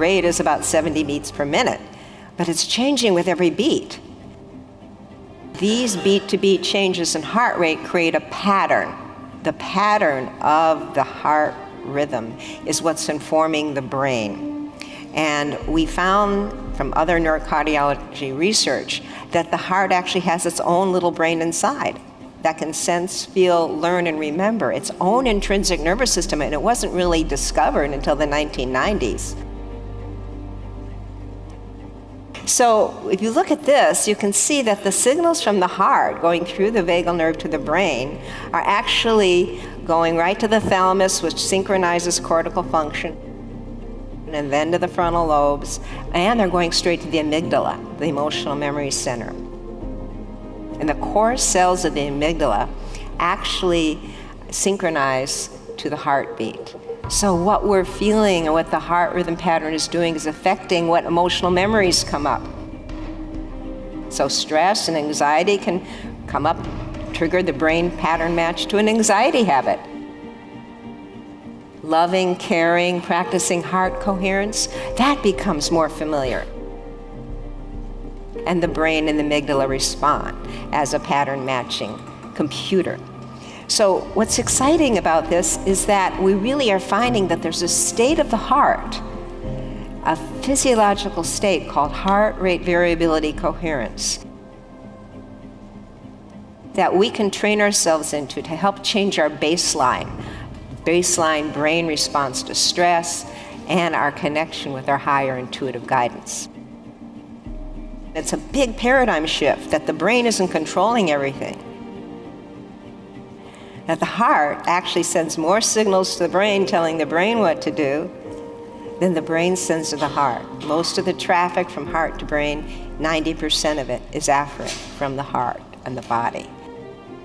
rate is about 70 beats per minute, but it's changing with every beat. These beat-to-beat changes in heart rate create a pattern. The pattern of the heart rhythm is what's informing the brain. And we found from other neurocardiology research that the heart actually has its own little brain inside that can sense, feel, learn, and remember its own intrinsic nervous system, and it wasn't really discovered until the 1990s. So if you look at this, you can see that the signals from the heart going through the vagal nerve to the brain are actually going right to the thalamus, which synchronizes cortical function, and then to the frontal lobes, and they're going straight to the amygdala, the emotional memory center. And the core cells of the amygdala actually synchronize to the heartbeat. So what we're feeling and what the heart rhythm pattern is doing is affecting what emotional memories come up. So stress and anxiety can come up, trigger the brain pattern match to an anxiety habit. Loving, caring, practicing heart coherence, that becomes more familiar. And the brain and the amygdala respond as a pattern matching computer. So what's exciting about this is that we really are finding that there's a state of the heart, a physiological state called heart rate variability coherence, that we can train ourselves into to help change our baseline brain response to stress and our connection with our higher intuitive guidance. It's a big paradigm shift that the brain isn't controlling everything. That the heart actually sends more signals to the brain telling the brain what to do than the brain sends to the heart. Most of the traffic from heart to brain, 90% of it is afferent from the heart and the body.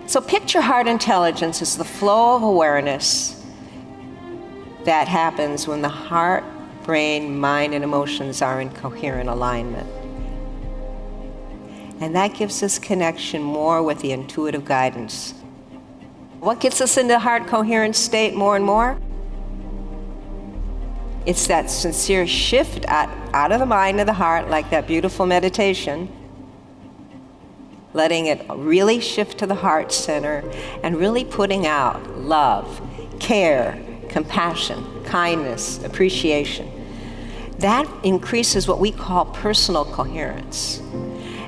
So picture heart intelligence as the flow of awareness that happens when the heart, brain, mind, and emotions are in coherent alignment. And that gives us connection more with the intuitive guidance. What gets us into heart coherent state more and more? It's that sincere shift out of the mind to the heart, like that beautiful meditation, letting it really shift to the heart center and really putting out love, care, compassion, kindness, appreciation. That increases what we call personal coherence.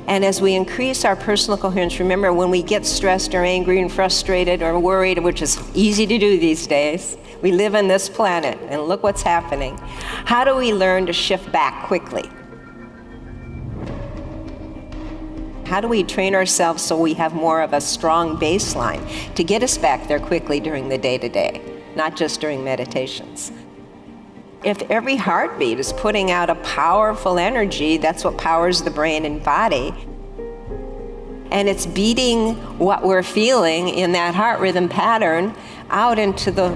And as we increase our personal coherence, remember when we get stressed or angry and frustrated or worried, which is easy to do these days, we live on this planet and look what's happening. How do we learn to shift back quickly? How do we train ourselves so we have more of a strong baseline to get us back there quickly during the day-to-day, not just during meditations? If every heartbeat is putting out a powerful energy, that's what powers the brain and body, and it's beating what we're feeling in that heart rhythm pattern out into the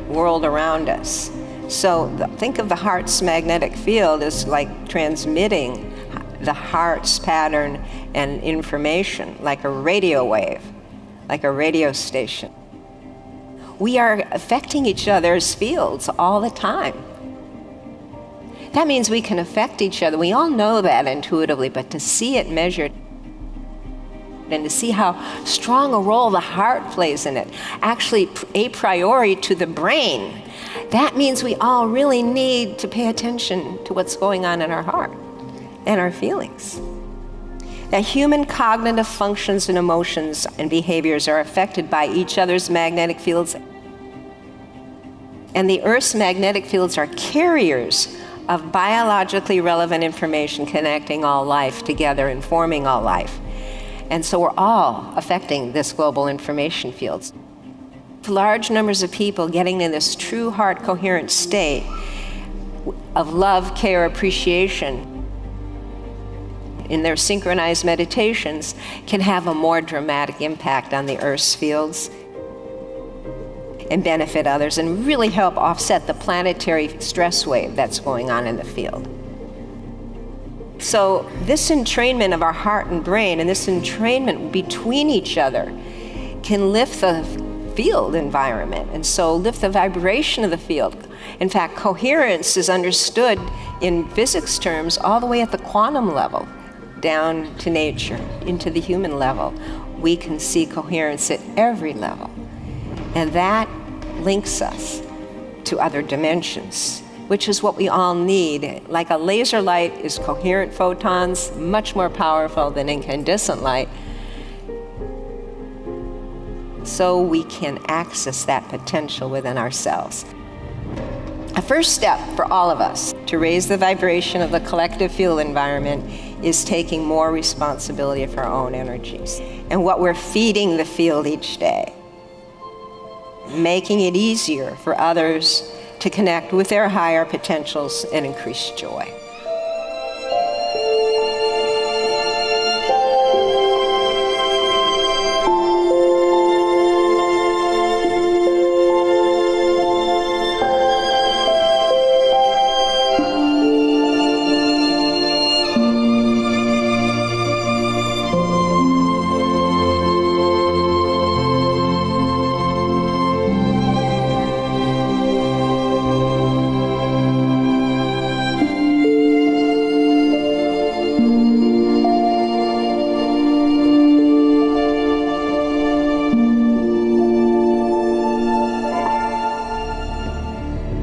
world around us. So think of the heart's magnetic field as like transmitting the heart's pattern and information like a radio wave, like a radio station. We are affecting each other's fields all the time. That means we can affect each other. We all know that intuitively, but to see it measured and to see how strong a role the heart plays in it, actually a priori to the brain, that means we all really need to pay attention to what's going on in our heart and our feelings. That human cognitive functions and emotions and behaviors are affected by each other's magnetic fields. And the Earth's magnetic fields are carriers of biologically relevant information connecting all life together and forming all life. And so we're all affecting this global information fields. Large numbers of people getting in this true heart coherent state of love, care, appreciation in their synchronized meditations can have a more dramatic impact on the Earth's fields and benefit others and really help offset the planetary stress wave that's going on in the field. So this entrainment of our heart and brain and this entrainment between each other can lift the field environment, and so lift the vibration of the field. In fact, coherence is understood in physics terms all the way at the quantum level, down to nature, into the human level. We can see coherence at every level. And that links us to other dimensions, which is what we all need. Like a laser light is coherent photons, much more powerful than incandescent light. So we can access that potential within ourselves. A first step for all of us to raise the vibration of the collective field environment is taking more responsibility for our own energies and what we're feeding the field each day, making it easier for others to connect with their higher potentials and increase joy.